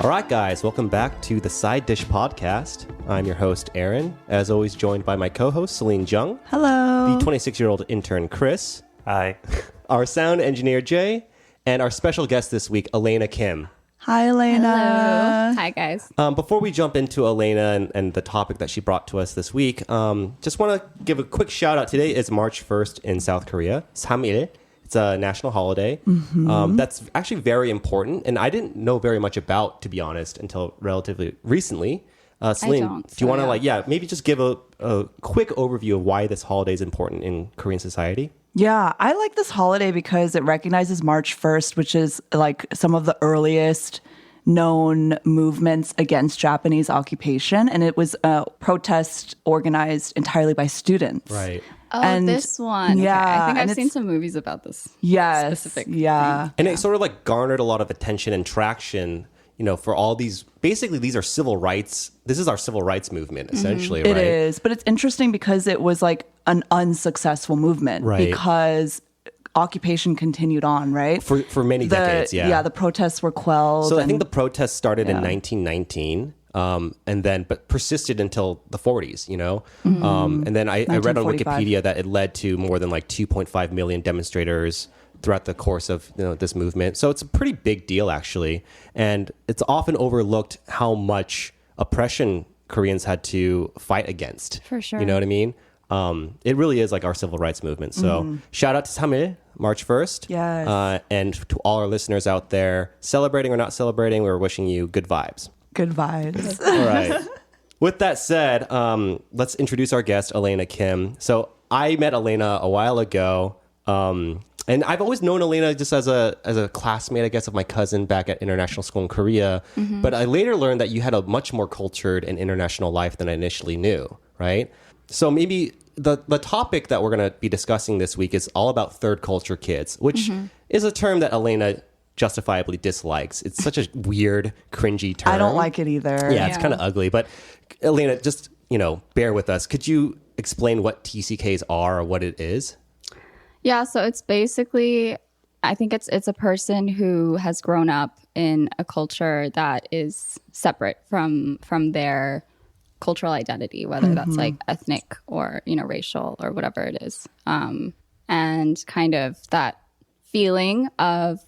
All right, guys, welcome back to the Side Dish Podcast. I'm your host, Aaron, as always joined by my co-host, Celine Jung. Hello. The 26-year-old intern, Chris. Hi. Our sound engineer, Jay. And our special guest this week, Elena Kim. Hi, Elena. Hello. Hi, guys. Before we jump into Elena and the topic that she brought to us this week, just want to give a quick shout out. Today is March 1st in South Korea. 3일. It's a national holiday. That's actually very important. And I didn't know very much about, to be honest, until relatively recently. Celine, do you want to maybe just give a quick overview of why this holiday is important in Korean society? Yeah, I like this holiday because it recognizes March 1st, which is like some of the earliest known movements against Japanese occupation. And it was a protest organized entirely by students. Right. Oh, And- this one. yeah, Okay. I think and I've seen it's- some movies about this. Yes. Specific Yeah. And it sort of like garnered a lot of attention and traction, you know, for all these. Basically, these are civil rights. This is our civil rights movement, essentially, It right? is. But it's interesting because it was like an unsuccessful movement. Right. Because occupation continued on, right? For many decades, yeah. Yeah, the protests were quelled. So I and- think the protests started in Yeah. 1919, and then but persisted until the 40s. You know, and then I read on 1945. Wikipedia that it led to more than like 2.5 million demonstrators throughout the course of this movement. So it's a pretty big deal actually, and it's often overlooked how much oppression Koreans had to fight against. For sure. You know what I mean? It really is like our civil rights movement. So shout out to 3일, March 1st. Yes. And to all our listeners out there, celebrating or not celebrating, we're wishing you good vibes. Good vibes. All right. With that said, let's introduce our guest, Elena Kim. So I met Elena a while ago. And I've always known Elena just as a classmate, I guess, of my cousin back at international school in Korea. But I later learned that you had a much more cultured and international life than I initially knew, right? So maybe the topic that we're going to be discussing this week is all about third culture kids, which is a term that Elena justifiably dislikes. It's such a weird, cringy term. I don't like it either. Yeah, it's kind of ugly. But Elena, just, bear with us. Could you explain what TCKs are or what it is? Yeah, so it's basically, I think it's a person who has grown up in a culture that is separate from their cultural identity, whether that's like ethnic or, racial or whatever it is. And kind of that feeling of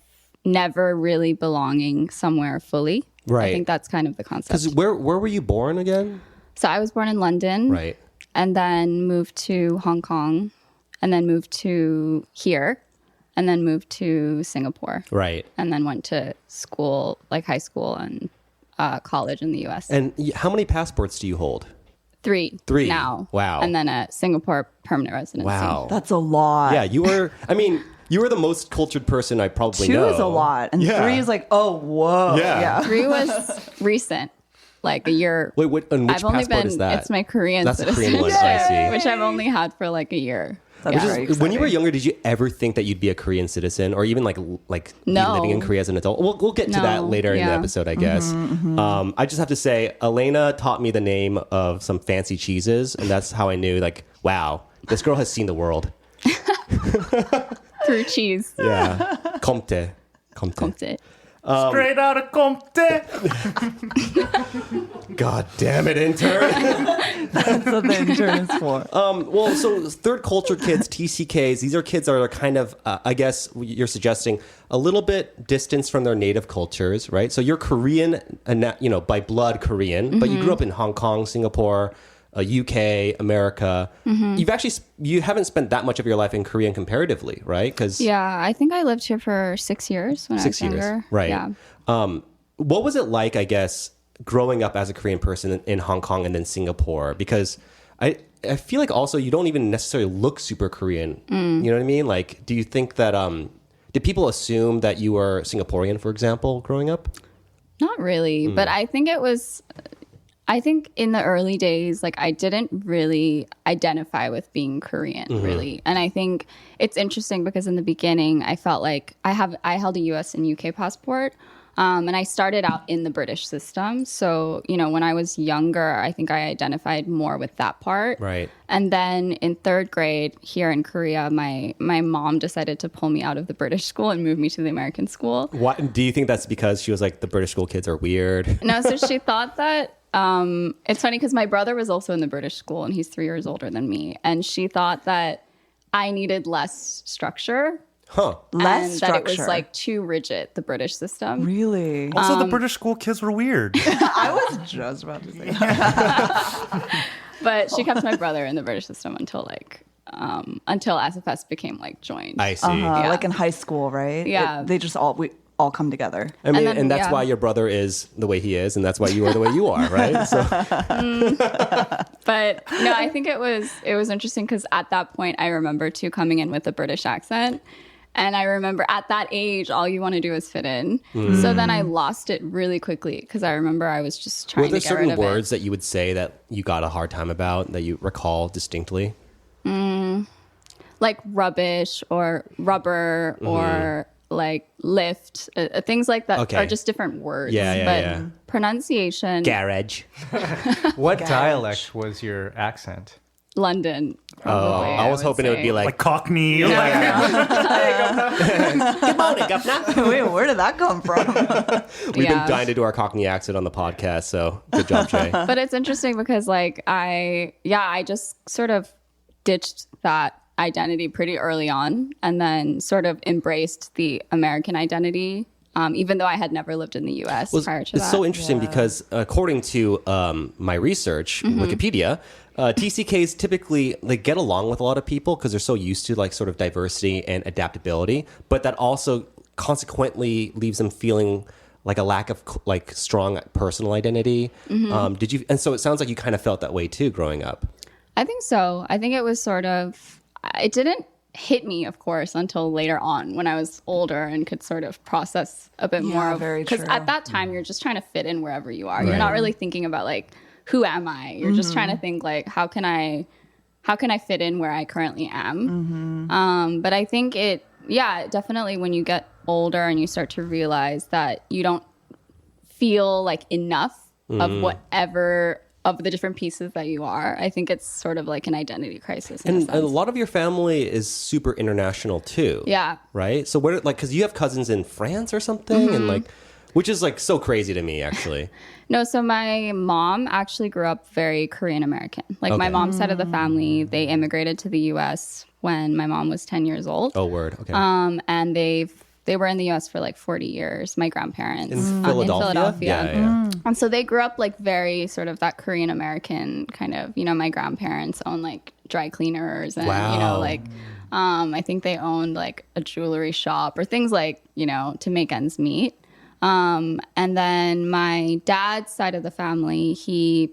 never really belonging somewhere fully. Right. I think that's kind of the concept. Because where were you born again? So I was born in London. Right. And then moved to Hong Kong. And then moved to here. And then moved to Singapore. Right. And then went to school, like high school and college in the U.S. And how many passports do you hold? Three now. Wow. And then a Singapore permanent residency. Wow. That's a lot. Yeah, you were the most cultured person I probably know. 2 is a lot. And 3 is like, oh, whoa. Yeah. 3 was recent, like a year. Wait, and which I've only passport been, is that? it's my Korean That's the citizenship. Korean one, I see. Which I've only had for like a year. That's Yeah. very When you were exciting. younger, did you ever think that you'd be a Korean citizen or even like be No. living in Korea as an adult? We'll get to No, that later in the yeah. episode, I guess. I just have to say, Elena taught me the name of some fancy cheeses, and that's how I knew, like, wow, this girl has seen the world. Through cheese. Yeah. Comte. Cooked it. Straight out of Compte. God damn it, intern. That's what the intern is for. Well, so third culture kids, TCKs, these are kids that are kind of, I guess you're suggesting, a little bit distanced from their native cultures, right? So you're Korean, by blood Korean, but you grew up in Hong Kong, Singapore, UK, America. You haven't spent that much of your life in Korea comparatively, right? Because Yeah, I think I lived here for 6 years when I was younger. right? Yeah. What was it like, I guess, growing up as a Korean person in Hong Kong and then Singapore? Because I feel like also you don't even necessarily look super Korean. You know what I mean? Like, do you think that did people assume that you were Singaporean, for example, growing up? Not really, but I think in the early days, like I didn't really identify with being Korean, really. And I think it's interesting because in the beginning, I felt like I held a US and UK passport, And I started out in the British system. So, when I was younger, I think I identified more with that part. Right. And then in third grade here in Korea, my mom decided to pull me out of the British school and move me to the American school. What do you think that's because she was like, the British school kids are weird? No, so she thought that it's funny because my brother was also in the British school and he's 3 years older than me. And she thought that I needed less structure. Huh. Less and structure. that it was like too rigid, the British system. Really? Also, the British school kids were weird. I was just about to say that. But she kept my brother in the British system until SFS became like joined. I see. Yeah. Like in high school, right? Yeah. We all come together. I mean, And then, that's yeah. why your brother is the way he is, and that's why you are the way you are, right? So, But no, I think it was interesting because at that point I remember too coming in with a British accent. And I remember at that age, all you want to do is fit in. So then I lost it really quickly because I remember I was just trying were there to get rid certain of words it. that you would say that you got a hard time about that you recall distinctly? Like rubbish or rubber or like lift, things like that Okay. are just different words. Yeah, but yeah. pronunciation, Garage. What dialect was your accent? London. Oh, Probably, I was hoping it would be Like like, Cockney. good morning, governor. Wait, where did that come from? We've Yeah. been dying to do our Cockney accent on the podcast, so good job, Jay. But it's interesting because like I just sort of ditched that identity pretty early on and then sort of embraced the American identity, even though I had never lived in the US prior to it's that. so interesting because according to my research, Wikipedia, TCKs typically they get along with a lot of people because they're so used to like sort of diversity and adaptability, but that also consequently leaves them feeling like a lack of like strong personal identity. Did you? And so it sounds like you kind of felt that way too growing up. I think so. I think it was sort of, it didn't hit me, of course, until later on when I was older and could sort of process a bit more of, very because true. at that time you're just trying to fit in wherever you are. You're not really thinking about like, who am I? You're just trying to think like, how can I fit in where I currently am? But I think definitely when you get older and you start to realize that you don't feel like enough of whatever of the different pieces that you are, I think it's sort of like an identity crisis. In And a a sense. lot of your family is super international too. Yeah. Right? So where like cuz you have cousins in France or something and like which is like so crazy to me actually. No, so my mom actually grew up very Korean American. Like my mom's side of the family, they immigrated to the US when my mom was 10 years old. Oh word. Okay. And they were in the US for like 40 years, my grandparents. In Philadelphia? Yeah. And so they grew up like very sort of that Korean American kind of, my grandparents own like dry cleaners and, Wow. like, I think they owned like a jewelry shop or things like, to make ends meet. And then my dad's side of the family, he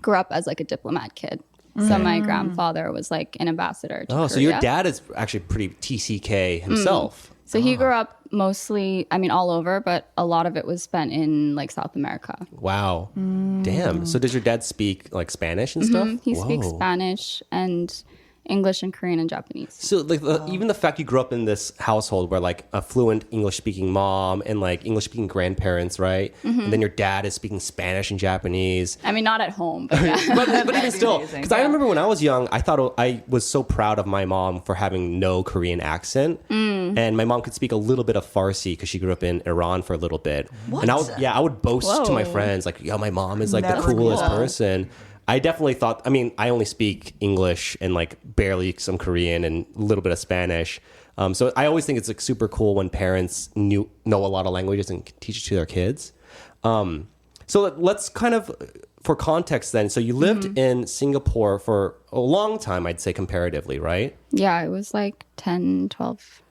grew up as like a diplomat kid. So my grandfather was like an ambassador to Korea. So your dad is actually pretty TCK himself. So he grew up mostly, all over, but a lot of it was spent in like South America. Wow. Damn. So does your dad speak like Spanish and stuff? He speaks Whoa. Spanish and English and Korean and Japanese. So like even the fact you grew up in this household where like a fluent English speaking mom and like English speaking grandparents, right? And then your dad is speaking Spanish and Japanese. Not at home, but yeah. But even still, amazing. because I remember when I was young, I thought I was so proud of my mom for having no Korean accent, and my mom could speak a little bit of Farsi because she grew up in Iran for a little bit. What? And I would boast to my Whoa. friends like, "Yo, my mom is like the Never coolest cool. person." I definitely thought. I only speak English and like barely some Korean and a little bit of Spanish. So I always think it's like super cool when parents know a lot of languages and can teach it to their kids. So let's kind of, for context then, so you lived in Singapore for a long time, I'd say comparatively, right? Yeah, it was like 10, 12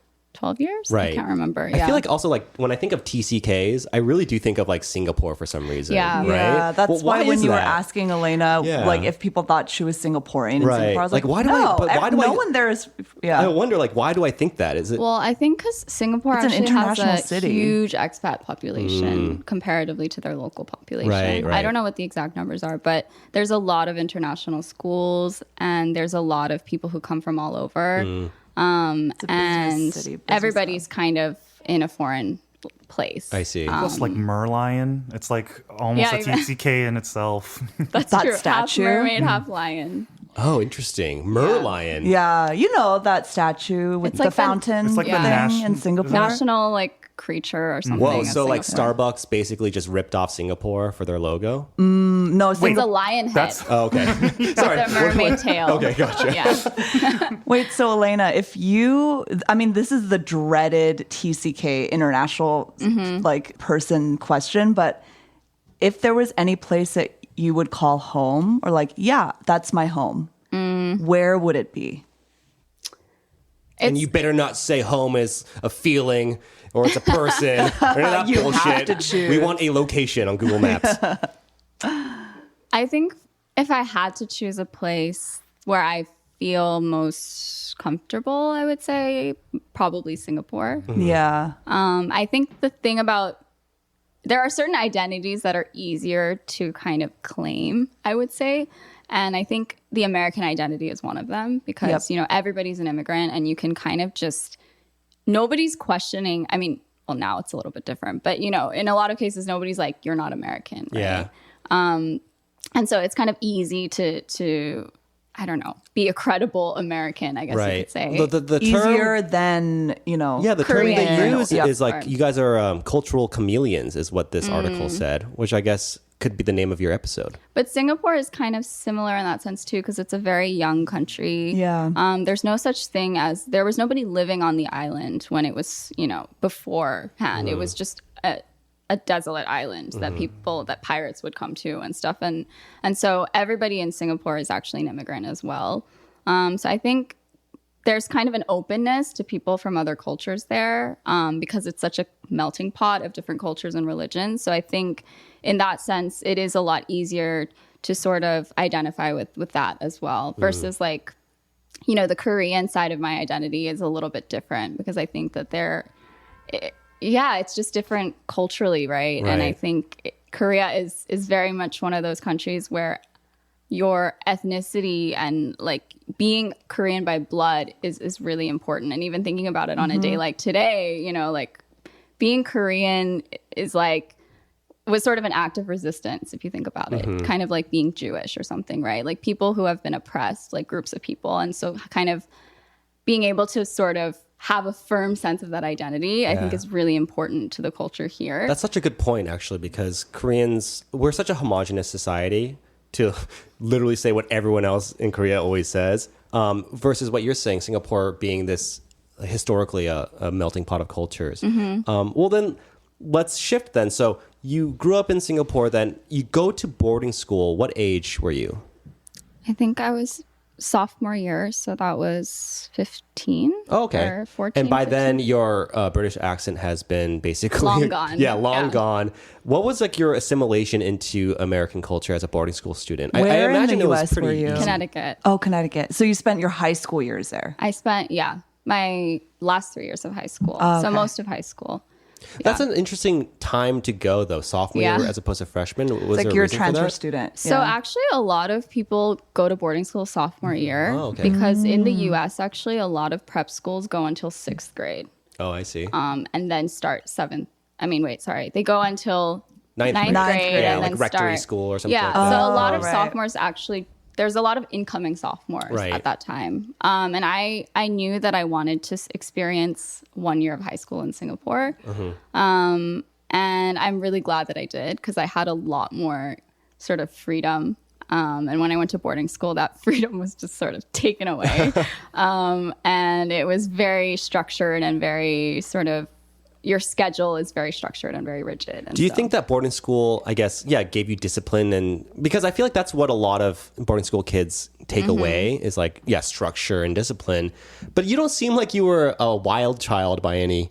years? Right. I can't remember. I feel like also like when I think of TCKs, I really do think of like Singapore for some reason. Yeah. Right? Yeah, that's Well, why when is you were that? asking Elena, Yeah. like if people thought she was Singaporean in Right. Singapore, I was Like, like, why do I- no, but why do no I- one there is. I Yeah, wonder like, why do I think that? Is it? Well, I think because Singapore It's an actually international has a city. huge expat population comparatively to their local population. Right. I don't know what the exact numbers are, but there's a lot of international schools and there's a lot of people who come from all over. It's a business And city, business everybody's kind of in a foreign place. I see. Plus, like Merlion, it's like almost Yeah, a TCK in itself. That's That true. statue? Half mermaid, half lion. Oh, interesting. Merlion. Yeah, you know that statue with It's the like the- fountain It's like the thing in nation- Singapore. National like creature or something. Whoa, of so like Singapore. Starbucks basically just ripped off Singapore for their logo? No, It's a lion head. That's Oh, okay. Sorry. With a mermaid tail. Okay, gotcha. Yeah. Wait, so Elena, if you, I mean, this is the dreaded TCK international like person question, but if there was any place that you would call home or like, yeah, that's my home, where would it be? And you better not say home is a feeling or it's a person or any of that You bullshit. have to choose. We want a location on Google Maps. I think if I had to choose a place where I feel most comfortable, I would say probably Singapore. Yeah. I think the thing about there are certain identities that are easier to kind of claim, I would say. And I think the American identity is one of them because, Yep. Everybody's an immigrant and you can kind of just, nobody's questioning. I mean, well, now it's a little bit different, but, in a lot of cases, nobody's like, you're not American. Right? Yeah. And so it's kind of easy to I don't know, be a credible American, I guess you Right. could say. The term, Easier than, yeah, the term they Korean. use Yep. is like you guys are cultural chameleons, is what this article said, which I guess could be the name of your episode. But Singapore is kind of similar in that sense too, because it's a very young country. Yeah. There's no such thing as there was nobody living on the island when it was, beforehand. It was just a desolate island that pirates would come to and stuff. And so everybody in Singapore is actually an immigrant as well. So I think there's kind of an openness to people from other cultures there because it's such a melting pot of different cultures and religions. So I think in that sense, it is a lot easier to sort of identify with that as well versus like, the Korean side of my identity is a little bit different because I think that it's just different culturally, right? And I Right. think Korea is very much one of those countries where your ethnicity and like being Korean by blood is really important. And even thinking about it on a day like today, like being Korean was sort of an act of resistance if you think about it, kind of like being Jewish or something, right? Like people who have been oppressed, like groups of people. And so kind of being able to sort of have a firm sense of that identity, I think is really important to the culture here. That's such a good point, actually, because Koreans, we're such a homogenous society to literally say what everyone else in Korea always says, versus what you're saying, Singapore being this historically a melting pot of cultures. Well, then let's shift then. So you grew up in Singapore, then you go to boarding school. What age were you? I think I was sophomore year, so that was 15 Oh, okay. or 14. And by 15. then, your British accent has been basically Long gone. Yeah, long Yeah. gone. What was like your assimilation into American culture as a boarding school student? I Where in imagine the it was US were pretty you? easy. Connecticut. Oh, Connecticut. So you spent your high school years there. I spent, my last 3 years of high school. Oh, So okay. most of high school. That's an interesting time to go, though. Sophomore Yeah. year as opposed to freshman. Was It's there like a you're a reason for transfer that? student. So Yeah. actually, a lot of people go to boarding school sophomore year Oh, okay. because in the U.S., actually, a lot of prep schools go until 6th grade Oh, I see. and then start 7th. They go until Ninth ninth grade. Ninth grade, grade. Yeah, and like then rectory start. school or something Yeah, like that. so a lot of right. sophomores actually. There's a lot of incoming sophomores Right. at that time, and I knew that I wanted to experience 1 year of high school in Singapore, and I'm really glad that I did because I had a lot more sort of freedom. And when I went to boarding school, that freedom was just sort of taken away, and it was very structured and very sort of. Your schedule is very structured and very rigid. And Do you so- think that boarding school, I guess, gave you discipline? And because I feel like that's what a lot of boarding school kids take away is like, structure and discipline. But you don't seem like you were a wild child by any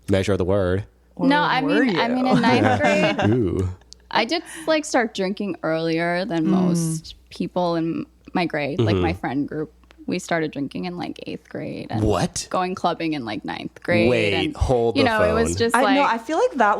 measure of the word. No, Or I were mean, you? in ninth grade, Ooh. I did start drinking earlier than most people in my grade, like my friend group we started drinking in like 8th grade. And What? Going clubbing in like 9th grade. Wait, and, hold the You know, it was phone. just I like know. I feel like that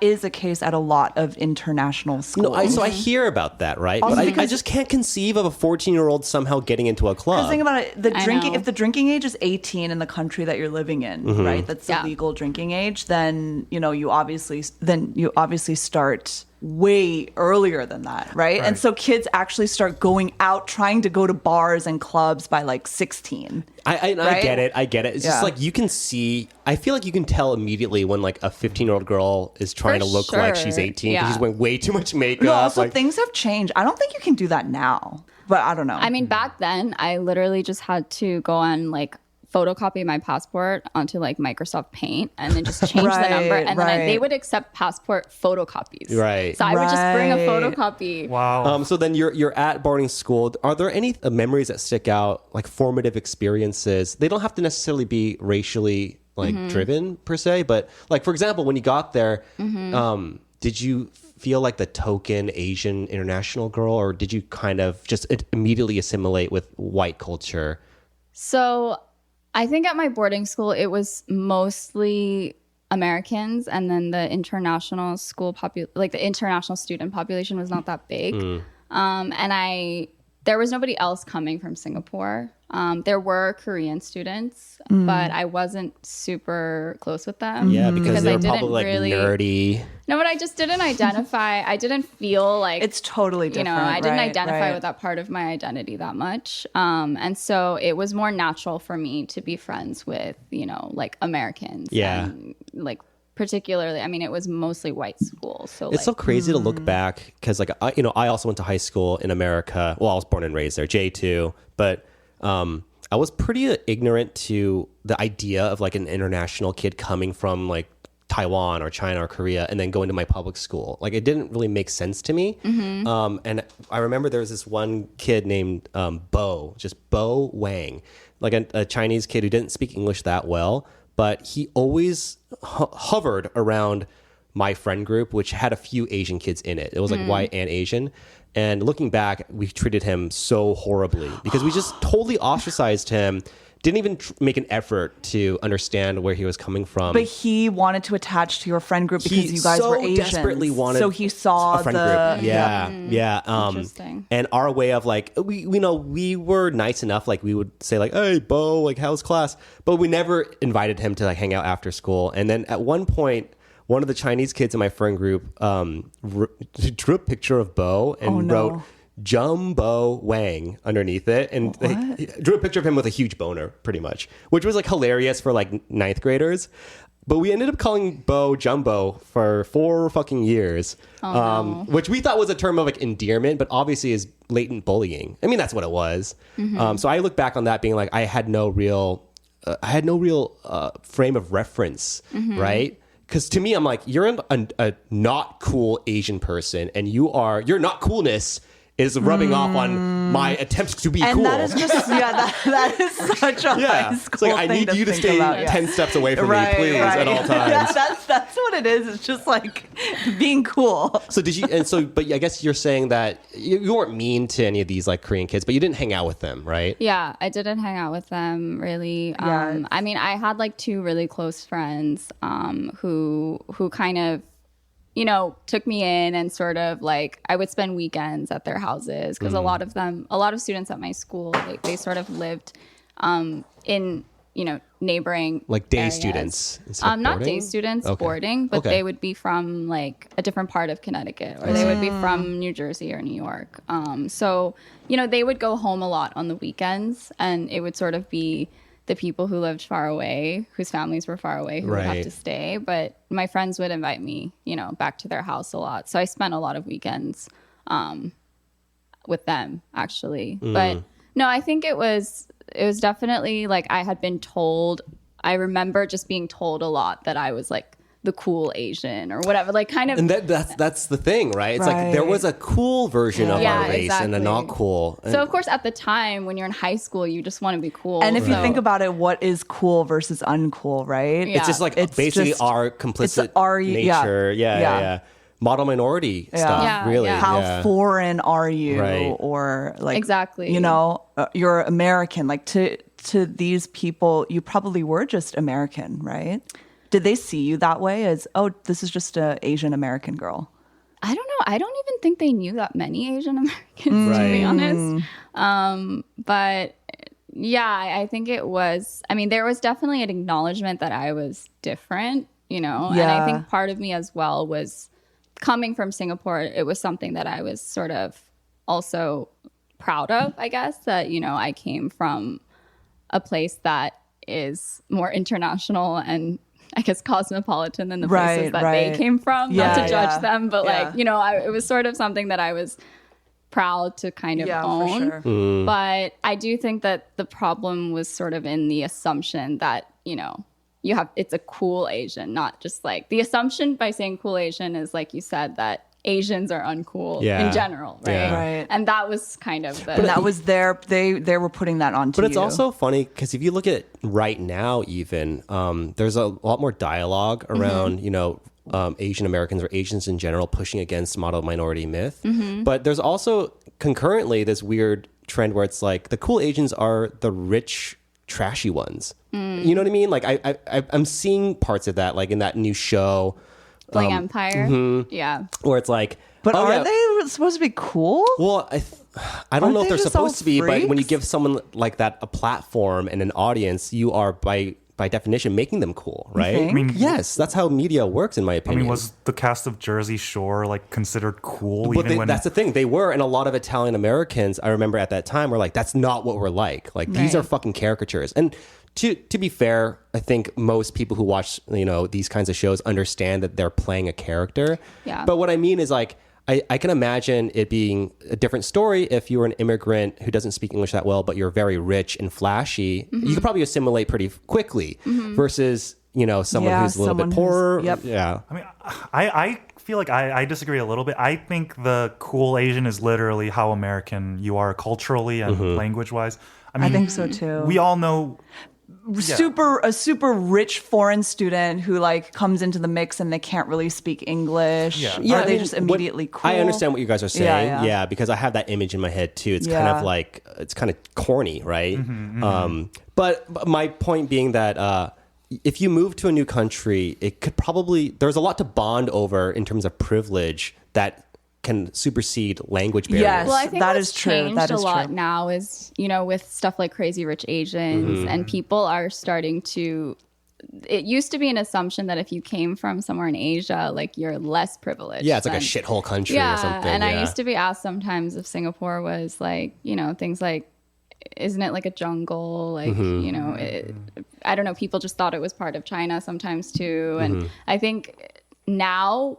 is a case at a lot of international schools. No, so I hear about that, right? Also But I because- just can't conceive of a 14-year-old somehow getting into a club. Because think about it, know. if the drinking age is 18 in the country that you're living in, Mm-hmm. right? That's the Yeah. legal drinking age, then you obviously start way earlier than that, right? And so kids actually start going out trying to go to bars and clubs by like 16. I right? get it. I get it. It's just Yeah. like you can see. I feel like you can tell immediately when like a 15-year-old girl is trying For to look like she's sure. 18 because Yeah. she's wearing way too much makeup. No, also like, things have changed. I don't think you can do that now, but I don't know. I mean, back then, I literally just had to go on like photocopy my passport onto like Microsoft Paint and then just change the number. Right, And then they right. would accept passport photocopies. Right. So I would just bring a Right. photocopy. Wow. So then you're at boarding school. Are there any memories that stick out, like formative experiences? They don't have to necessarily be racially like driven per se, but like for example, when you got there, did you feel like the token Asian international girl, or did you kind of just immediately assimilate with white culture? So I think at my boarding school, it was mostly Americans, and then the international the international student population was not that big. And there was nobody else coming from Singapore. There were Korean students, but I wasn't super close with them. Yeah, because they I were didn't probably like nerdy. No, but I just didn't identify. I didn't feel like it's totally different. I didn't right, identify right. with that part of my identity that much. And so it was more natural for me to be friends with, like Americans. Yeah. And, like particularly, I mean, it was mostly white schools. So It's so crazy to look back because, like, I also went to high school in America. Well, I was born and raised there, J2, but I was pretty ignorant to the idea of like an international kid coming from like Taiwan or China or Korea and then going to my public school. Like, it didn't really make sense to me. And I remember there was this one kid named Bo Wang, like a Chinese kid who didn't speak English that well, but he always hovered around my friend group, which had a few Asian kids in it. It was like white and Asian. And looking back, we treated him so horribly because we just totally ostracized him. Didn't even make an effort to understand where he was coming from. But he wanted to attach to your friend group because He you guys so were Asians. desperately wanted so he saw a friend the group. Yeah. Interesting. And our way of like, we were nice enough. Like we would say like, hey, Bo, like how's class? But we never invited him to like hang out after school. And then at one point, one of the Chinese kids in my friend group drew a picture of Bo and wrote Jumbo Wang underneath it, and he drew a picture of him with a huge boner, pretty much, which was like hilarious for like 9th graders. But we ended up calling Bo Jumbo for 4 fucking years, which we thought was a term of like endearment, but obviously is latent bullying. I mean, that's what it was. So I look back on that being like, I had no real frame of reference, right? Because to me, I'm like, you're a not cool Asian person, and your not coolness is rubbing off on my attempts to be and cool. that is just that is such a high It's school like, I thing need you to think stay about, 10 steps away from me, please, at all times. That's what it is. It's just like being cool. So but I guess you're saying that you weren't mean to any of these like Korean kids, but you didn't hang out with them, right? Yeah, I didn't hang out with them really. Yeah. I mean, I had like 2 really close friends who kind of, took me in and sort of like I would spend weekends at their houses because a lot of students at my school, they sort of lived in, neighboring Like day areas. students instead of Not boarding? day students, Okay. boarding, but Okay. they would be from like a different part of Connecticut, or they would be from New Jersey or New York. So, they would go home a lot on the weekends, and it would sort of be the people who lived far away, whose families were far away, who would have Right. to stay. But my friends would invite me, back to their house a lot. So I spent a lot of weekends with them, actually. But no, I think it was definitely like I had been told. I remember just being told a lot that I was like the cool Asian or whatever, like kind of. And that's the thing, right? It's like there Right. was a cool version of Yeah, our race and a exactly. not cool. And So of course, at the time when you're in high school, you just want to be cool. And if you So- think about it, what is cool versus uncool, right? Yeah. it's just like It's basically just- our complicit it's our- yeah. nature. Yeah. model minority stuff. Yeah, really. yeah. How foreign are you? Right. Or like, Exactly. you're American. Like to these people, you probably were just American, right? Did they see you that way as, oh, this is just a Asian American girl? I don't know. I don't even think they knew that many Asian Americans, to be honest. But yeah, I think it was, I mean, there was definitely an acknowledgement that I was different, And I think part of me as well was coming from Singapore. It was something that I was sort of also proud of, I guess, that, I came from a place that is more international and I guess cosmopolitan than the places that they came from. Not to judge them, but it was sort of something that I was proud to kind of own. For sure. But I do think that the problem was sort of in the assumption that, it's a cool Asian, not just like the assumption by saying cool Asian is like you said that Asians are uncool in general, right? Yeah. Right. And that was kind of the... And that was they were putting that onto you. But it's also funny because if you look at right now, even there's a lot more dialogue around, Asian Americans or Asians in general pushing against model minority myth. But there's also concurrently this weird trend where it's like the cool Asians are the rich, trashy ones. You know what I mean? Like I'm seeing parts of that, like in that new show. Bling Empire. Yeah. Where it's like, But are they supposed to be cool? Well, I don't know if they they're just supposed all to be, but when you freaks? give someone like that a platform and an audience, you are by definition making them cool, right? think? I mean, yes, that's how media works, in my I opinion. mean, was the cast of Jersey Shore like considered cool But even when that's the thing. They were, and a lot of Italian Americans, I remember at that time, were like, "That's not what we're like. Like these are fucking caricatures." And to be fair, I think most people who watch these kinds of shows understand that they're playing a character. Yeah. But what I mean is like, I can imagine it being a different story if you were an immigrant who doesn't speak English that well, but you're very rich and flashy. You could probably assimilate pretty quickly versus someone who's a little bit poorer. yep. Yeah. I mean, I feel like I disagree a little bit. I think the cool Asian is literally how American you are culturally and language wise. I mean, I think so too. we all know. a super rich foreign student who like comes into the mix and they can't really speak English. Yeah. Are I they mean, just immediately cool? I understand what you guys are saying. Yeah. Yeah, because I have that image in my head too. It's kind of like, it's kind of corny, right? But my point being that if you move to a new country, it could probably, there's a lot to bond over in terms of privilege that can supersede language barriers. Yes. Well, I think that what's is true. changed That is a lot true. now is, with stuff like Crazy Rich Asians and people are starting to, it used to be an assumption that if you came from somewhere in Asia, like you're less privileged. Yeah, it's like a than- shithole country or something. And yeah. I used to be asked sometimes if Singapore was like, things like, isn't it like a jungle? Like, I don't know. People just thought it was part of China sometimes too. And I think now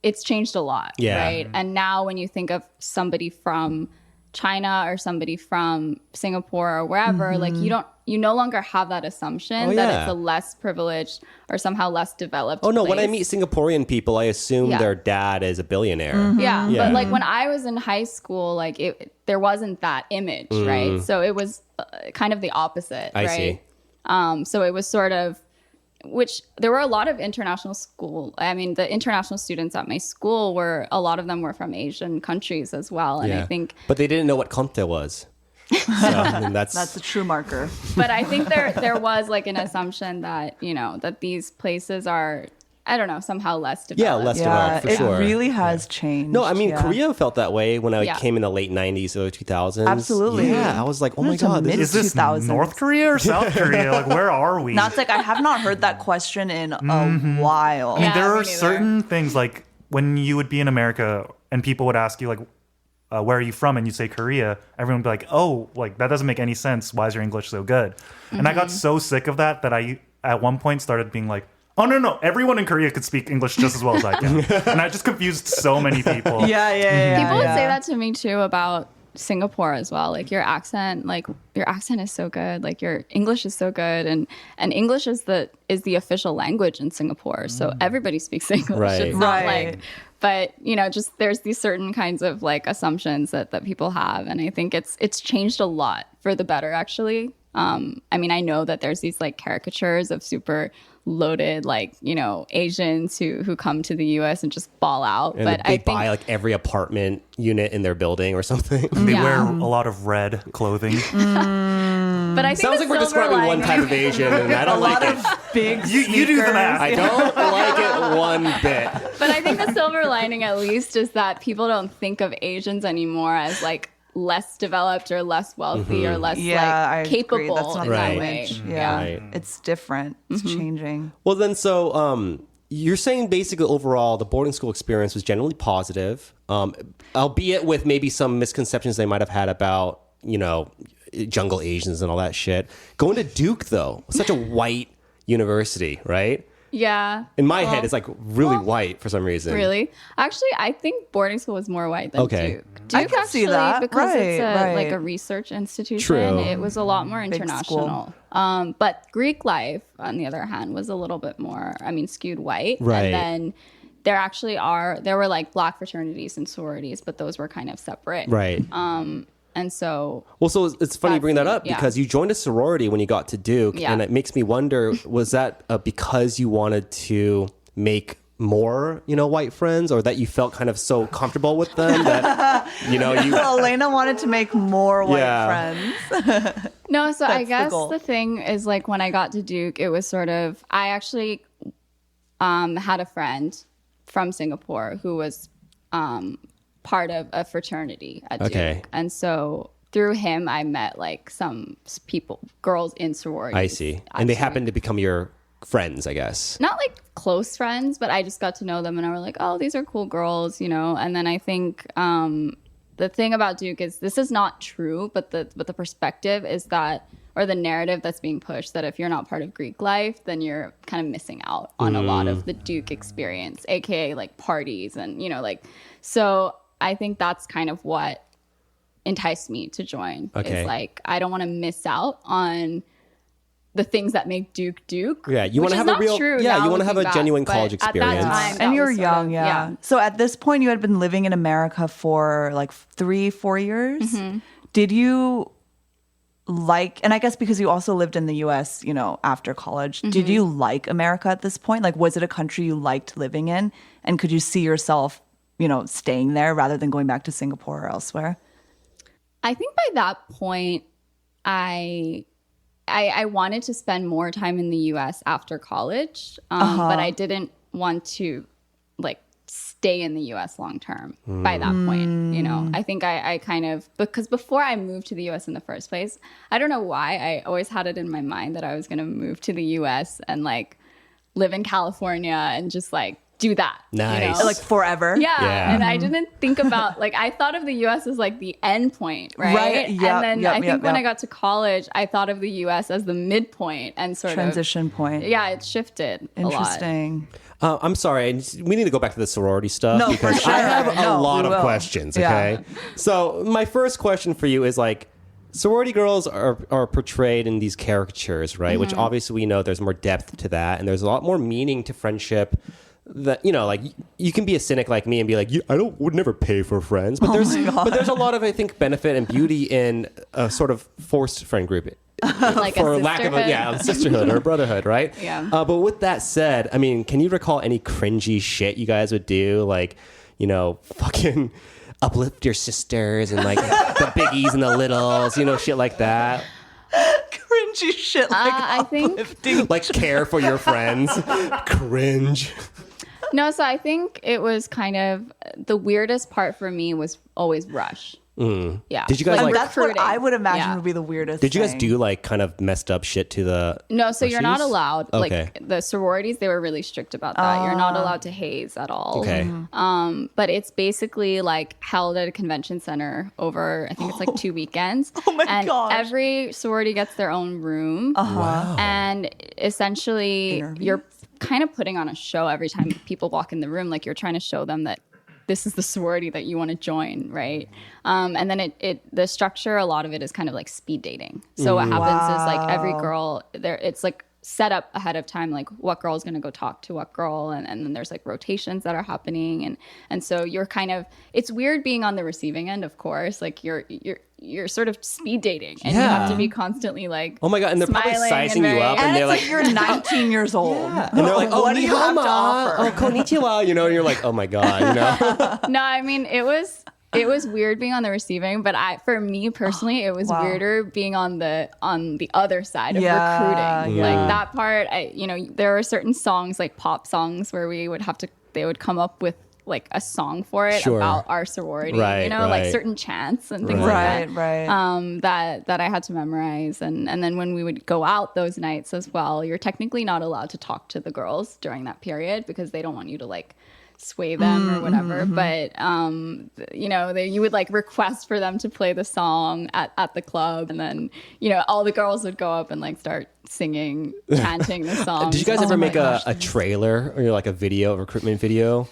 it's changed a lot, Yeah. right? And now when you think of somebody from China or somebody from Singapore or wherever, like you no longer have that assumption that it's a less privileged or somehow less developed Oh no! When I place. meet Singaporean people, I assume Yeah. their dad is a billionaire. Yeah, Yeah. but like when I was in high school, like there wasn't that image, right? So it was kind of the opposite, I right? see. So it was sort of, which there were a lot of international school. I mean, the international students at my school a lot of them were from Asian countries as well, and I think. But they didn't know what conte was. So, I mean, That's a true marker. But I think there was like an assumption that that these places are, I don't know, somehow less developed. Yeah, less developed, for it sure. really has changed. No, I mean, yeah. Korea felt that way when I Yeah. came in the late 90s, early 2000s. Absolutely. Yeah, I was like, oh my It's a God. mid- Is this 2000s. North Korea or South Korea? Like, where are we? Now it's like I have not heard that question in a while. I mean, there me are neither. certain things like when you would be in America and people would ask you like, where are you from? And you'd say Korea. Everyone would be like, oh, like that doesn't make any sense. Why is your English so good? And I got so sick of that I at one point started being like, oh no, everyone in Korea could speak English just as well as I can. And I just confused so many people. Yeah. People would say that to me too about Singapore as well. Like your accent is so good. Like your English is so good, and English is the official language in Singapore. So everybody speaks English. Right. It's not Right. like, but just there's these certain kinds of like assumptions that people have, and I think it's changed a lot for the better actually. I mean, I know that there's these like caricatures of super loaded, like, you know, Asians who come to the US and just ball out. And but they I think buy like every apartment unit in their building or something. They Yeah. wear a lot of red clothing. but I think Sounds the like we're silver describing one lining- type of Asian, and I don't like it. Big You do the sneakers. math. I don't like it one bit. But I think the silver lining, at least, is that people don't think of Asians anymore as like less developed or less wealthy or less Yeah, I like agree. capable That's not in the Right. that way. image. Mm-hmm. Yeah, Right. it's different. It's changing. Well, then, so you're saying basically overall the boarding school experience was generally positive, albeit with maybe some misconceptions they might have had about, you know, jungle Asians and all that shit. Going to Duke, though, such a white university, right? Yeah. In my head, it's like really white for some reason. Really? Actually, I think boarding school was more white than Okay. Duke. I Duke can actually, see that. because it's Right, like right. a research institution, True. it was a lot more Big international. But Greek life, on the other hand, was a little bit more, I mean, skewed white. Right. And then there were like black fraternities and sororities, but those were kind of separate. Right. And so Well, so it's funny you bring that up Yeah. because you joined a sorority when you got to Duke, Yeah. and it makes me wonder: was that because you wanted to make more, you know, white friends, or that you felt kind of so comfortable with them that you know you? Elena wanted to make more white Yeah. friends. No, so I That's the guess goal. the thing is like when I got to Duke, it was sort of I actually had a friend from Singapore who was part of a fraternity at Okay. Duke, and so through him I met like some people, girls in sororities. I see, and they actually. happened to become your friends, I guess. Not like close friends, but I just got to know them and I was like, oh, these are cool girls, you know. And then I think the thing about Duke is this is not true, but the perspective is that, or the narrative that's being pushed, that if you're not part of Greek life, then you're kind of missing out on a lot of the Duke experience, aka like parties and, you know, like, so I think that's kind of what enticed me to join. Okay. Is like, I don't want to miss out on the things that make Duke Duke. Yeah, you which wanna is have a not real- true yeah, now you wanna have looking a genuine back, college but experience. At that time, And that you were was sort young, of- yeah. So at this point, you had been living in America for like 3-4 years. Mm-hmm. Did you like, and I guess because you also lived in the US, you know, after college, Mm-hmm. did you like America at this point? Like, was it a country you liked living in? And could you see yourself, you know, staying there rather than going back to Singapore or elsewhere? I think by that point, I wanted to spend more time in the U.S. after college, but I didn't want to like stay in the U.S. long term. By that point, you know, I think I kind of, because before I moved to the U.S. in the first place, I don't know why I always had it in my mind that I was going to move to the U.S. and like live in California and just like do that. Nice. You know? Like forever? Yeah. Yeah. And I didn't think about like I thought of the US as like the end point, right? Right, yep, and then yep, I think yep, when yep. I got to college, I thought of the US as the midpoint and sort Transition point. of yeah, it shifted a lot. Interesting. I'm sorry, we need to go back to the sorority stuff No, for because sure. I have a No, lot we of will. questions. Yeah. Okay, so my first question for you is like, sorority girls are portrayed in these caricatures, right? Which obviously we know there's more depth to that, and there's a lot more meaning to friendship. That, you know, like you can be a cynic like me and be like, would never pay for friends, but there's a lot of, I think, benefit and beauty in a sort of forced friend group. Like For a lack of a sisterhood. sisterhood or brotherhood, right? Yeah. But with that said, I mean, can you recall any cringy shit you guys would do, like, you know, fucking uplift your sisters and like the biggies and the littles, you know, shit like that, Cringy shit like I think uplifting. like care for your friends, cringe. no, so I think it was kind of the weirdest part for me was always rush. Yeah. Did you guys, like- That's what recruiting. I would imagine Yeah. would be the weirdest Did you guys thing. do like kind of messed up shit to the? No, so you're not Freshies? allowed. Okay. Like the sororities, they were really strict about that. You're not allowed to haze at all. Okay. But it's basically like held at a convention center over, I think it's like 2 weekends. Oh my and gosh. every sorority gets their own room. Wow. And essentially, Interviews? you're kind of putting on a show every time people walk in the room. Like you're trying to show them that this is the sorority that you want to join, right? And then the structure, a lot of it is kind of like speed dating. So what happens is like every girl there, it's like set up ahead of time, like what girl's going to go talk to what girl, and then there's like rotations that are happening, and so you're kind of, it's weird being on the receiving end, of course, like you're sort of speed dating, and you have to be constantly like, oh my god, and they're probably sizing you up, and they're it's like, you're 19 years old, and they're like, oh, what do you have to offer? oh, konnichiwa, you know, and you're like, oh my god, you know. No, I mean, it was weird being on the receiving, but for me personally, it was weirder being on the other side of recruiting. Like that part, there were certain songs, like pop songs, where they would come up with like a song for it about our sorority, like certain chants and things like that. That I had to memorize, and then when we would go out those nights as well, you're technically not allowed to talk to the girls during that period because they don't want you to like sway them or whatever, but you would like request for them to play the song at the club, and then all the girls would go up and like start singing, chanting the song. Did you guys ever make a trailer or like a recruitment video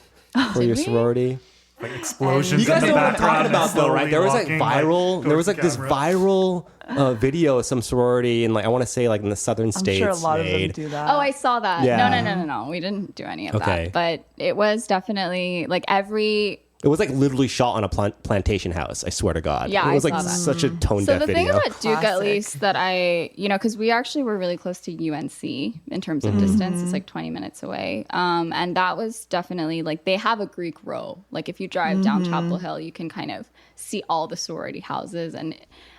for your sorority? Like explosions. You guys in know the what I'm talking background about, though, right? There was like walking, viral. like, There was like towards this the camera. viral video of some sorority, and like I want to say like in the southern states. I'm sure a lot of them do that. Oh, I saw that. Yeah. No. We didn't do any of Okay. that. But it was definitely like It was like literally shot on a plantation house. I swear to God. Yeah, it was I like saw that. such a tone So deaf the thing video. about Duke, at Classic. least, that because we actually were really close to UNC in terms of distance. It's like 20 minutes away. And that was definitely like, they have a Greek row. Like if you drive down Chapel Hill, you can kind of see all the sorority houses. And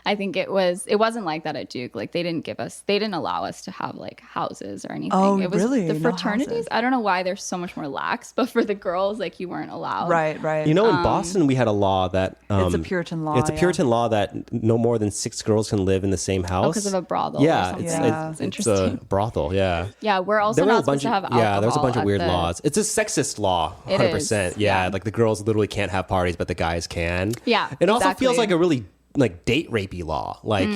I think it wasn't like that at Duke. Like they didn't allow us to have like houses or anything. Oh, it was really? The No fraternities, houses. I don't know why they're so much more lax, but for the girls, like you weren't allowed. Right. You know, in Boston, we had a law that It's a Puritan law, It's a yeah. Puritan law that no more than 6 girls can live in the same house. Because of a brothel. Yeah, or something. it's interesting. a brothel. Yeah. Yeah, we're also There were not a bunch supposed to have of alcohol. there's a bunch of at weird the- laws. It's a sexist law, It 100%. is, Yeah, yeah. like the girls literally can't have parties, but the guys can. Yeah, It also feels exactly. like a really like date rapey law. Like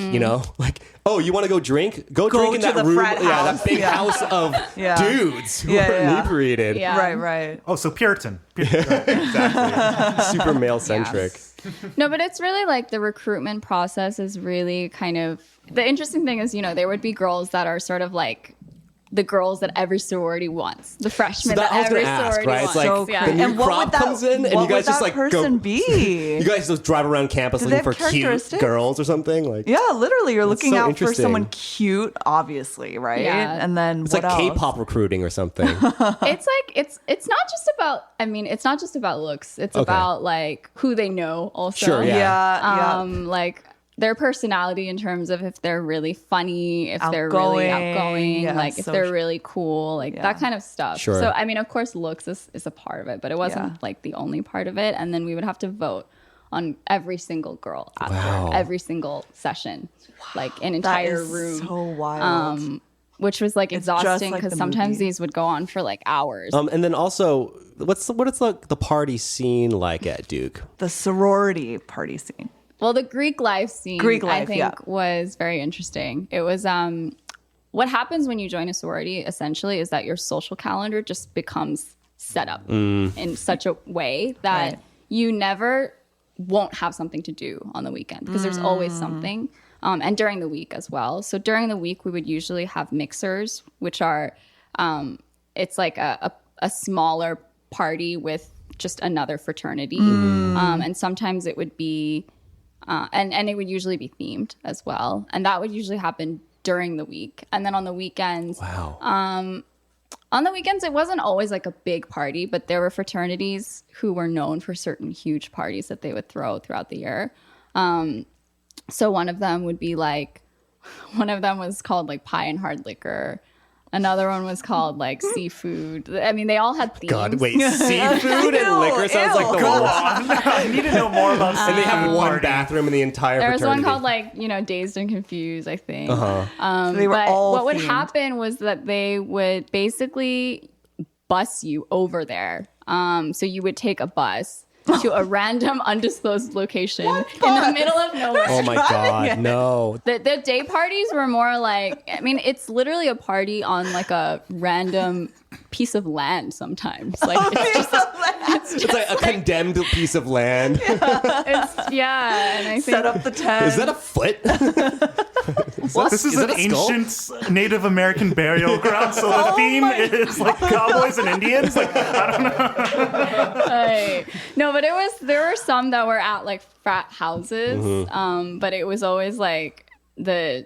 like, oh, you want to go drink? Go drink in to that the room. frat Yeah, house. that big Yeah. house of Yeah. dudes who Yeah, are yeah. inebriated. Yeah. Right. Oh, so Puritan. Exactly. Super male centric. No, but it's really like the recruitment process is really kind of, the interesting thing is, there would be girls that are sort of like the girls that every sorority wants, the freshmen that I was every gonna ask, sorority right? It's wants. like So yeah. the new And what crop would that- comes in, and what you guys would just that like person go. be? You guys just drive around campus Do they looking for have cute characteristics? girls or something. Like Yeah, literally, you're looking so out for interesting. someone cute, obviously, right? Yeah. And then it's what like else? K-pop recruiting or something. It's like it's not just about, it's not just about looks. It's about like who they know also. Sure, yeah. Yeah. Like their personality in terms of if they're really funny, if they're really outgoing, yeah, like if so they're really cool, like that kind of stuff. Sure. So of course looks is a part of it, but it wasn't Yeah. like the only part of it. And then we would have to vote on every single girl after Wow. every single session, like an That entire is room. so wild. Which was like It's just exhausting like because the sometimes movie. these would go on for like hours. And then also, what is the party scene like at Duke? The sorority party scene. Well, the Greek life scene, Greek I life, think, yeah. was very interesting. It was what happens when you join a sorority, essentially, is that your social calendar just becomes set up in such a way that Right. you never won't have something to do on the weekend because there's always something. And during the week as well. So during the week, we would usually have mixers, which are, it's like a smaller party with just another fraternity. And sometimes it would be, and it would usually be themed as well. And that would usually happen during the week. And then on the weekends, Wow. on the weekends, it wasn't always like a big party, but there were fraternities who were known for certain huge parties that they would throw throughout the year. So one of them would be like, one of them was called like pie and hard liquor. Another one was called like seafood. I mean, they all had themes. God, wait, seafood and Ew, liquor sounds like the Go worst. on. I need to know more about. And they have one party. bathroom in the entire There was fraternity. one called like, Dazed and Confused, I think. So they were But all what would themed. happen was that they would basically bus you over there. So you would take a bus to a random undisclosed location in the middle of nowhere. Oh my God, no. The day parties were more like, it's literally a party on like a random piece of land sometimes. Like It's like a condemned piece of land. yeah, and I think Set up the tent. Is that a foot? This is that an a skull? ancient Native American burial ground, so the theme is like cowboys and Indians. Like, I don't know. no, but there were some that were at like frat houses, but it was always like the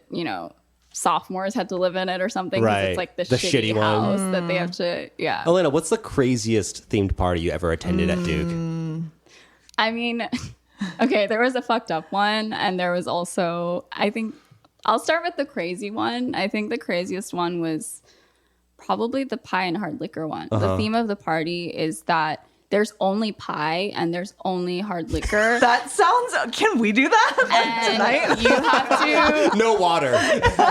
sophomores had to live in it or something. 'Cause Right. it's like the The shitty shitty one. house that they have to. Yeah. Elena, what's the craziest themed party you ever attended at Duke? I mean, okay, there was a fucked up one, and there was also, I think, I'll start with the crazy one. I think the craziest one was probably the pie and hard liquor one. The theme of the party is that there's only pie and there's only hard liquor. That sounds. Can we do that and tonight? you have to. No water.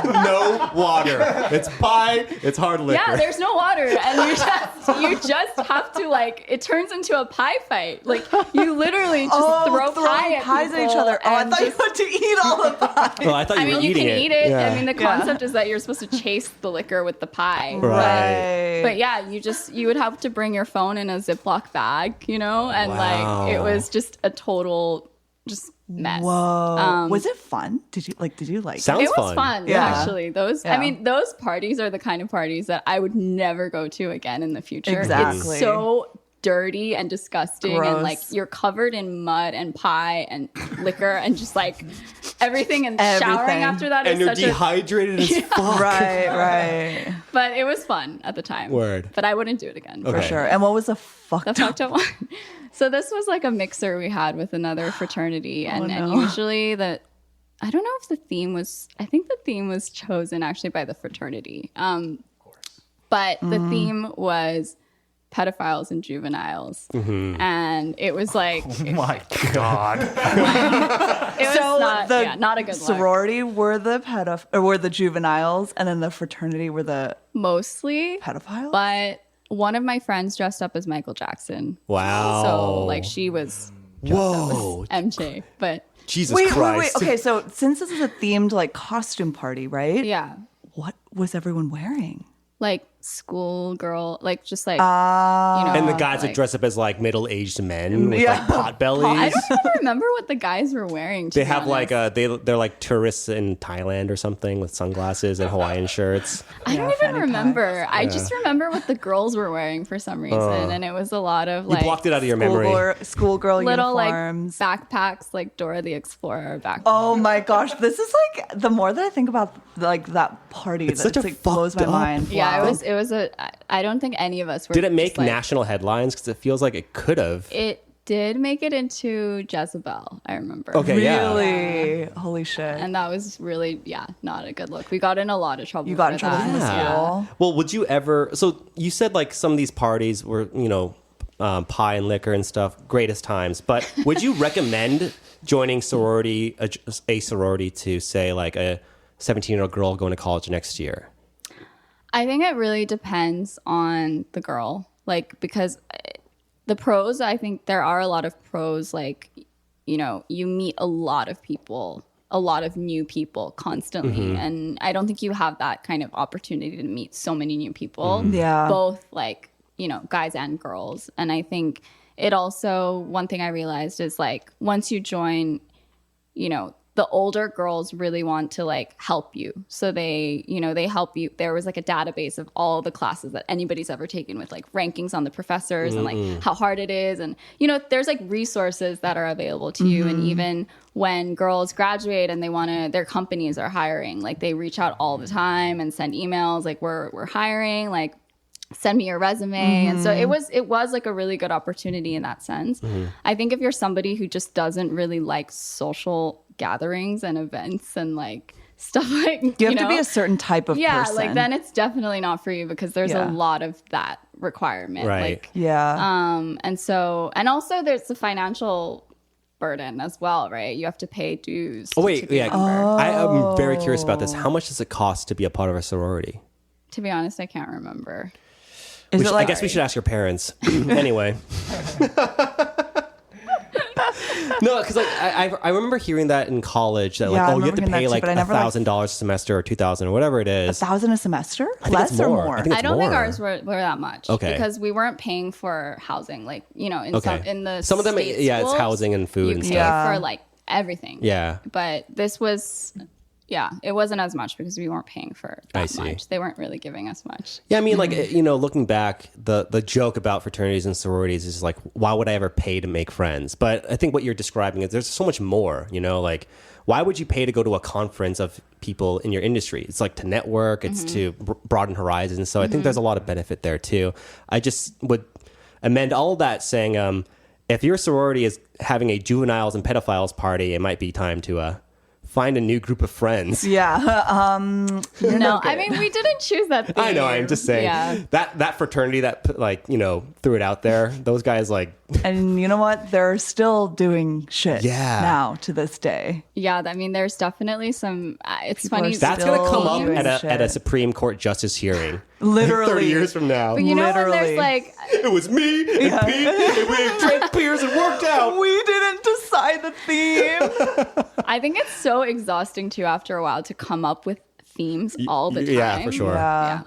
No water. It's pie. It's hard liquor. Yeah, there's no water, and you just have to like. It turns into a pie fight. Like you literally just throw throwing pie pies at each people other. Oh, I and thought just- you had to eat all the pie. Oh, I thought I you were mean, you eating can eat it. Yeah. I mean, the concept is that you're supposed to chase the liquor with the pie. Right. But yeah, you would have to bring your phone in a Ziploc bag, and Wow. like it was just a total just mess. Whoa. Was it fun? Did you like Sounds It was fun, Yeah. actually. Those, Yeah. I mean, those parties are the kind of parties that I would never go to again in the future. Exactly. It's so dirty and disgusting, and like Gross. you're covered in mud and pie and liquor and just like everything. And showering Everything. after that And is you're such a. dehydrated as fuck. Right. But it was fun at the time. Word. But I wouldn't do it again. Okay. For sure. And what was the fucked The up? fucked up one. So this was like a mixer we had with another fraternity, and usually I don't know if the theme was. I think the theme was chosen actually by the fraternity. But the theme was pedophiles and juveniles, and it was like Oh my God. it was So not a good look. sorority were were the juveniles, and then the fraternity were the Mostly, pedophiles. but one of my friends dressed up as Michael Jackson. Wow. So like she was dressed up Whoa. as MJ, but Jesus wait. Christ. Okay, so since this is a themed like costume party, right? yeah, What was everyone wearing? like schoolgirl, like just like And the guys like, would dress up as like middle-aged men with Yeah. like pot bellies. I don't even remember what the guys were wearing. To They be have like honest. they're like tourists in Thailand or something with sunglasses and Hawaiian shirts. I don't fanny even remember. I just remember what the girls were wearing for some reason, and it was a lot of You like blocked it out of your memory. Schoolgirl little uniforms. like backpacks, like Dora the Explorer backpacks. Oh my gosh, this is like the more that I think about like that party, It's that such a like blows my fucked up- mind. Yeah, Wow. it was a. I don't think any of us were. Did it make just, like- national headlines? Because it feels like it could have. It did make it into Jezebel. I remember. Okay, yeah. Really? Holy shit. And that was really, not a good look. We got in a lot of trouble. You got in for trouble that. from the school? Well, would you ever? So you said like some of these parties were, pie and liquor and stuff, greatest times. But would you recommend joining a sorority to say like a 17-year-old girl going to college next year? I think it really depends on the girl. Like, because the pros, I think there are a lot of pros. Like, you meet a lot of people, a lot of new people constantly. And I don't think you have that kind of opportunity to meet so many new people. Yeah. Both like, guys and girls. And I think it also, one thing I realized is like, once you join, the older girls really want to like help you. So they help you. There was like a database of all the classes that anybody's ever taken with like rankings on the professors and like how hard it is. And, there's like resources that are available to you. And even when girls graduate and their companies are hiring, like they reach out all the time and send emails like we're hiring, like send me your resume. And so it was like a really good opportunity in that sense. I think if you're somebody who just doesn't really like social gatherings and events and like stuff like you have to be a certain type of person. like then it's definitely not for you because there's Yeah. a lot of that requirement. Right. Like Yeah. and also there's the financial burden as well, right? You have to pay dues. Oh wait, to be a yeah. member. I am very curious about this. How much does it cost to be a part of a sorority? To be honest, I can't remember. Is it I like guess we should ask your parents. Anyway. No, because like I remember hearing that in college that like Yeah, I you have remember to hearing that pay too, like but I never, like, $1,000 a semester or 2,000 or whatever it is. $1,000 a semester? think Less it's or more. more? I think I don't think more. ours were that much. Okay. Because we weren't paying for housing. Like, you know, in Okay. some of them, state yeah, it's schools, housing and food you and pay stuff. Yeah. for like everything. Yeah. But this was, yeah, it wasn't as much because we weren't paying for I that see. much. They weren't really giving us much. Yeah, I mean, like, you know, looking back, the joke about fraternities and sororities is like, why would I ever pay to make friends? But I think what you're describing is there's so much more, you know, like, why would you pay to go to a conference of people in your industry? It's like to network, it's to broaden horizons. So I think there's a lot of benefit there too. I just would amend all of that saying, if your sorority is having a juveniles and pedophiles party, it might be time to find a new group of friends. Yeah. No, I mean, we didn't choose that theme. I know. I'm just saying Yeah. that fraternity that like, you know, threw it out there. Those guys like, And you know what? They're still doing shit Yeah. now to this day. Yeah, I mean, there's definitely some. It's People funny. are that's going to come up doing at a shit. Supreme Court justice hearing. Literally. 30 years from now. But you know when Literally. there's like, It was me and Pete, and we drank beers and worked out. We didn't decide the theme. I think it's so exhausting too after a while to come up with themes all the time. Yeah, for sure. Yeah.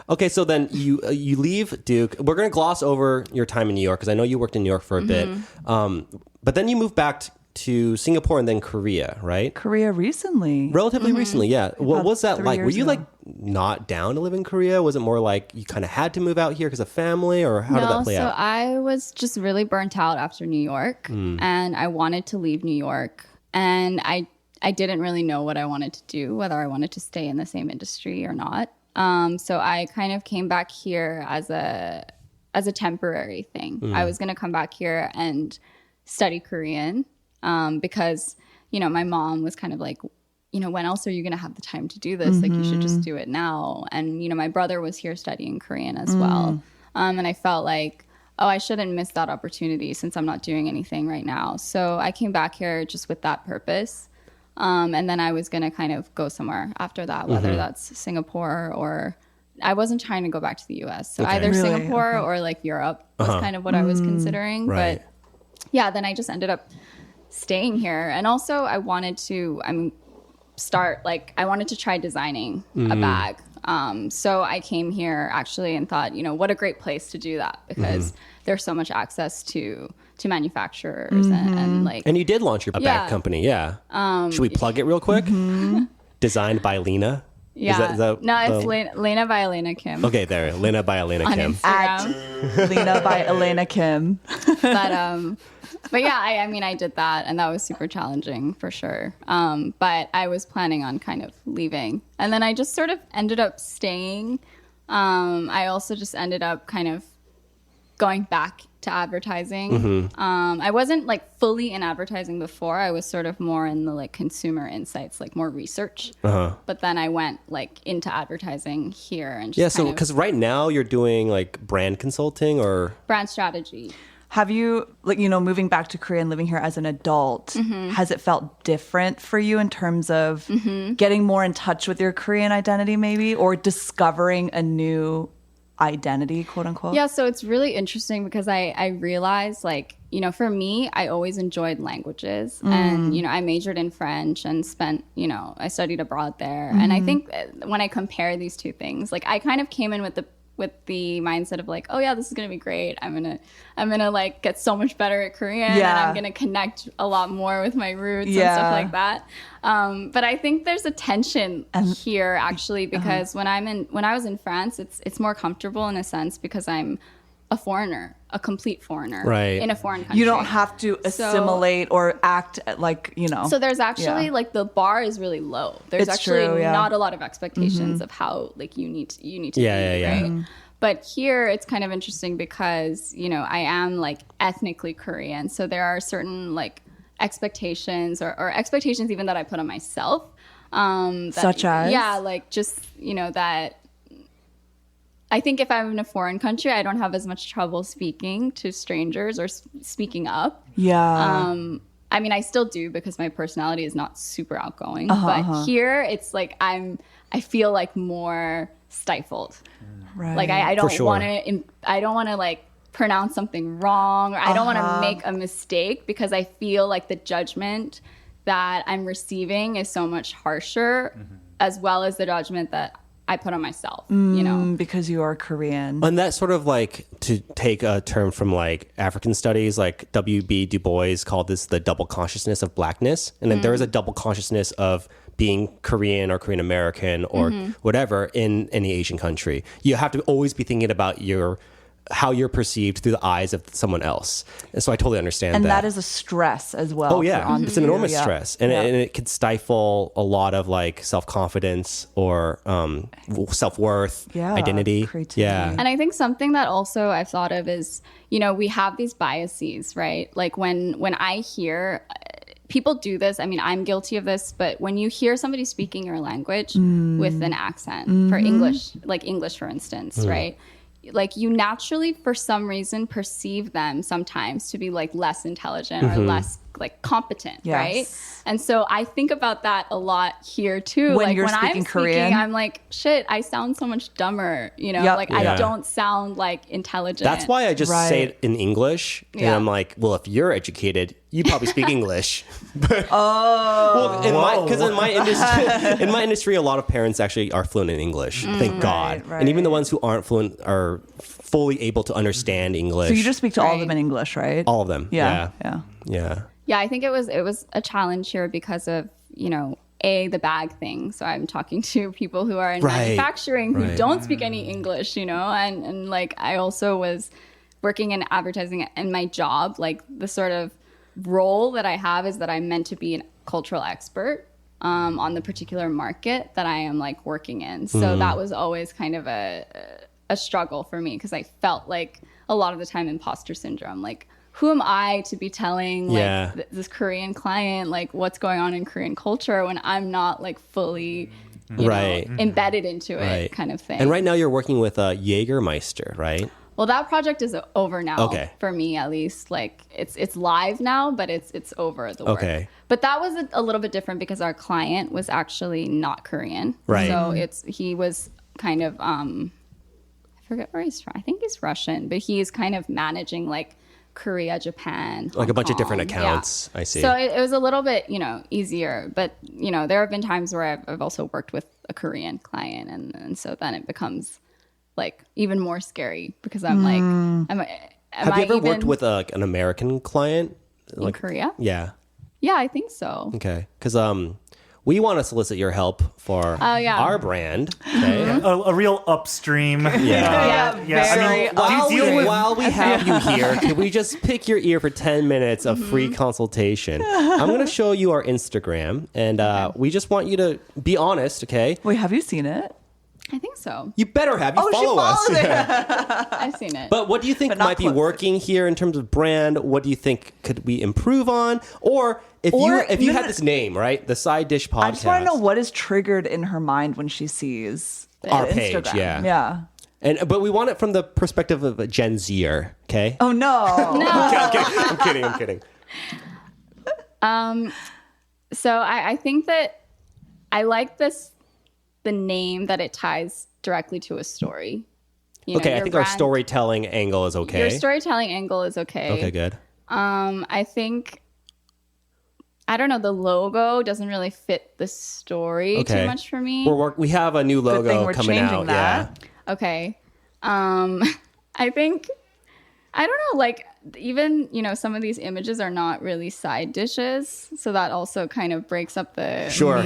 Okay, so then you leave Duke. We're going to gloss over your time in New York because I know you worked in New York for a bit. But then you moved back to Singapore and then Korea, right? Korea recently. Relatively recently, yeah. What About was that 3 like? Were years you ago. like not down to live in Korea? Was it more like you kind of had to move out here because of family, or how did that play so out? I was just really burnt out after New York, and I wanted to leave New York, and I didn't really know what I wanted to do, whether I wanted to stay in the same industry or not. So I kind of came back here as a temporary thing. I was going to come back here and study Korean because, you know, my mom was kind of like, you know, when else are you going to have the time to do this? Like, you should just do it now. And, you know, my brother was here studying Korean as well. And I felt like, oh, I shouldn't miss that opportunity since I'm not doing anything right now. So I came back here just with that purpose. And then I was going to kind of go somewhere after that, whether that's Singapore or I wasn't trying to go back to the US. So either Really? Singapore or like Europe was kind of what I was considering. Right. But yeah, then I just ended up staying here. And also I wanted to, I wanted to try designing a bag. So I came here actually and thought, you know, what a great place to do that because there's so much access to manufacturers and like. And you did launch your Yeah. bag company, yeah. Should we plug it real quick? Designed by Lena. Yeah. Is that no, it's the- Lena by Elena Kim. Okay, there. Lena by Elena On Kim. Instagram. Lena by Elena Kim. But yeah, I mean, I did that, and that was super challenging for sure. But I was planning on kind of leaving, and then I just sort of ended up staying. I also just ended up kind of going back to advertising. I wasn't like fully in advertising before. I was sort of more in the like consumer insights, like more research. But then I went like into advertising here and just Yeah, so kind of because right now you're doing like brand consulting or brand strategy. Have you, like, you know, moving back to Korea and living here as an adult, has it felt different for you in terms of getting more in touch with your Korean identity maybe, or discovering a new identity, quote unquote? Yeah, so it's really interesting because I realized, like, you know, for me, I always enjoyed languages. And, you know, I majored in French and spent, you know, I studied abroad there. And I think when I compare these two things, like, I kind of came in with the mindset of like, oh yeah, this is gonna be great. I'm gonna like get so much better at Korean, and I'm gonna connect a lot more with my roots and stuff like that. But I think there's a tension here actually because when I was in France, it's more comfortable in a sense because I'm a foreigner, a complete foreigner, Right. in a foreign country. You don't have to assimilate or act like, you know. So there's actually like the bar is really low. There's It's actually true, yeah. not a lot of expectations of how like you need to be, Yeah. right? But here it's kind of interesting because, you know, I am like ethnically Korean. So there are certain like expectations or expectations even that I put on myself. Such as? Yeah, like just, you know, that I think if I'm in a foreign country, I don't have as much trouble speaking to strangers or speaking up. Yeah. I mean, I still do because my personality is not super outgoing. But here, it's like I feel like more stifled. Right. Like I don't sure. want to. I don't want to like pronounce something wrong, or I don't want to make a mistake because I feel like the judgment that I'm receiving is so much harsher, as well as the judgment that I put on myself, you know, because you are Korean. And that sort of like, to take a term from like African studies, like W.B. Du Bois called this the double consciousness of blackness. And then there is a double consciousness of being Korean or Korean American or whatever in any Asian country. You have to always be thinking about how you're perceived through the eyes of someone else. And so I totally understand and that. that is a stress as well. Oh yeah, it's an enormous Yeah. stress, and it could stifle a lot of like self-confidence or self-worth, identity. Creativity. Yeah, And I think something that also I've thought of is, you know, we have these biases, right? Like when I hear people do this, I mean, I'm guilty of this, but when you hear somebody speaking your language with an accent for English, like English, for instance, right? Like you naturally, for some reason, perceive them sometimes to be like less intelligent or less like competent, Yes. right? And so I think about that a lot here too. When like you're when I'm speaking speaking, Korean? I'm like, shit, I sound so much dumber, you know? Yep. Like Yeah. I don't sound like intelligent. that's why I just say Right. it in English, and Yeah. I'm like, well, if you're educated, you probably speak English. Well, because in my industry, a lot of parents actually are fluent in English. Thank God. right. And even the ones who aren't fluent are fully able to understand English. So you just speak to all of Right. them in English, right? all of them. Yeah. Yeah. Yeah, I think it was a challenge here because of, you know, the bag thing. So I'm talking to people who are in Right. manufacturing who Right. don't speak any English, you know, and like I also was working in advertising, and my job, like the sort of role that I have is that I'm meant to be a cultural expert on the particular market that I am like working in. So that was always kind of a struggle for me because I felt like a lot of the time imposter syndrome, like who am I to be telling like Yeah. this Korean client like what's going on in Korean culture when I'm not like fully you Right. know, embedded into it, Right. kind of thing. And right now you're working with Jägermeister, right? Well, that project is over now. Okay. For me, at least, like it's live now, but it's over the work. Okay. But that was a little bit different because our client was actually not Korean. Right. So he was kind of I forget where he's from. I think he's Russian, but he is kind of managing like Korea, Japan, Like a Hong bunch of different Kong. accounts. Yeah. I see. So it was a little bit, you know, easier. But, you know, there have been times where I've also worked with a Korean client. And so then it becomes like even more scary because I'm like, Have you ever worked with an American client? in Korea? Yeah. Yeah, I think so. Okay. Because we want to solicit your help for yeah. our brand. Okay. A real upstream. Yeah. Yeah, very do you deal with While we have you here, can we just pick your ear for 10 minutes of free consultation? I'm going to show you our Instagram, and we just want you to be honest, okay? Wait, have you seen it? I think so. You better have. You Oh, she follow us. follows it. Yeah. I've seen it. But what do you think But not might be close. working here in terms of brand? What do you think could we improve on? Or if you had this name, right? The Side Dish Podcast. I just want to know what is triggered in her mind when she sees Our the page, Instagram. yeah. Yeah. But we want it from the perspective of a Gen Zer, okay? Oh no. I'm kidding. So I think that I like the name that it ties directly to a story. You know, Okay, I your think our brand- storytelling angle is okay. Your storytelling angle is okay. Okay, good. I think, I don't know, the logo doesn't really fit the story Okay. too much for me. We have a new Good thing logo we're coming changing out. that. Okay. I think, I don't know, like even, you know, some of these images are not really side dishes. So that also kind of breaks up the. Yeah. Sure.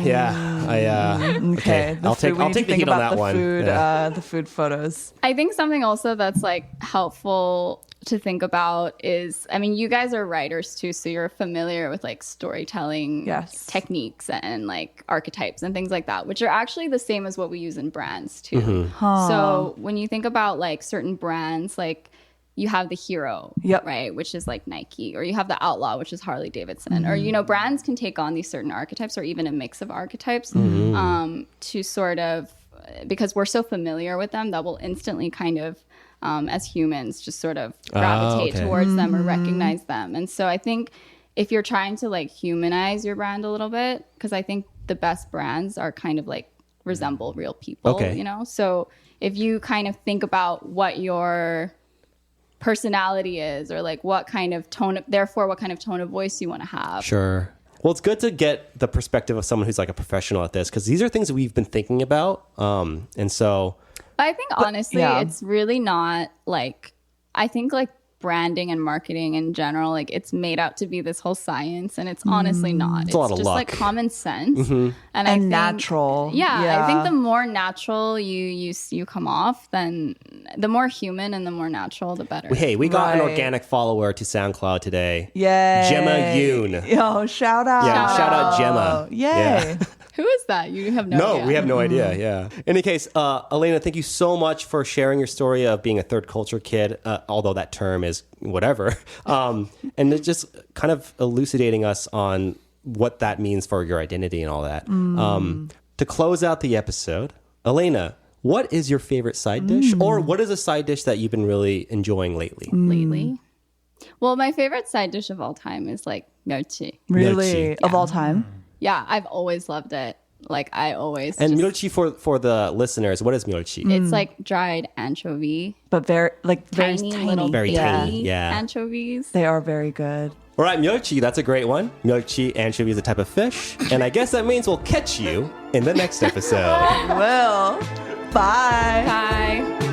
Yeah. Okay. I'll take the heat on that one. Food, Yeah. the food photos. I think something also that's like helpful to think about is, I mean, you guys are writers too, so you're familiar with like storytelling Yes. techniques and like archetypes and things like that, which are actually the same as what we use in brands too. Mm-hmm. So when you think about like certain brands, like you have the hero, Yep. right, which is like Nike, or you have the outlaw, which is Harley Davidson, or, you know, brands can take on these certain archetypes or even a mix of archetypes to sort of, because we're so familiar with them that we'll instantly kind of, as humans, just sort of gravitate okay. towards them or recognize them. And so I think if you're trying to like humanize your brand a little bit, because I think the best brands are kind of like resemble real people, Okay. you know? So if you kind of think about what your personality is, or like what kind of tone of voice you want to have. Sure. Well, it's good to get the perspective of someone who's like a professional at this, because these are things that we've been thinking about. And so But I think honestly, yeah. it's really not like, I think like branding and marketing in general, like it's made out to be this whole science, and it's honestly not. It's a lot of just luck. like common sense and I think, natural. Yeah, I think the more natural you come off, then the more human and the more natural, the better. hey, we got an Right. organic follower to SoundCloud today. Yay. Gemma Yoon. Yo, shout out. Yeah, shout out Gemma. Yay. Yeah. Who is that? You have no idea. No, we have no idea. Yeah. In any case, Elena, thank you so much for sharing your story of being a third culture kid, although that term is whatever. And it just kind of elucidating us on what that means for your identity and all that. To close out the episode, Elena, what is your favorite side dish? Or what is a side dish that you've been really enjoying lately? Lately. Well, my favorite side dish of all time is like 멸치. Really? 멸치. Of all time? Yeah, I've always loved it. Like I always. And just- 멸치, for the listeners, what is 멸치? it's like dried anchovy, But very tiny, little Very baby tiny, yeah. anchovies. They are very good. All right, 멸치, that's a great one. 멸치, anchovy is a type of fish. And I guess that means we'll catch you in the next episode. Well, bye. Bye.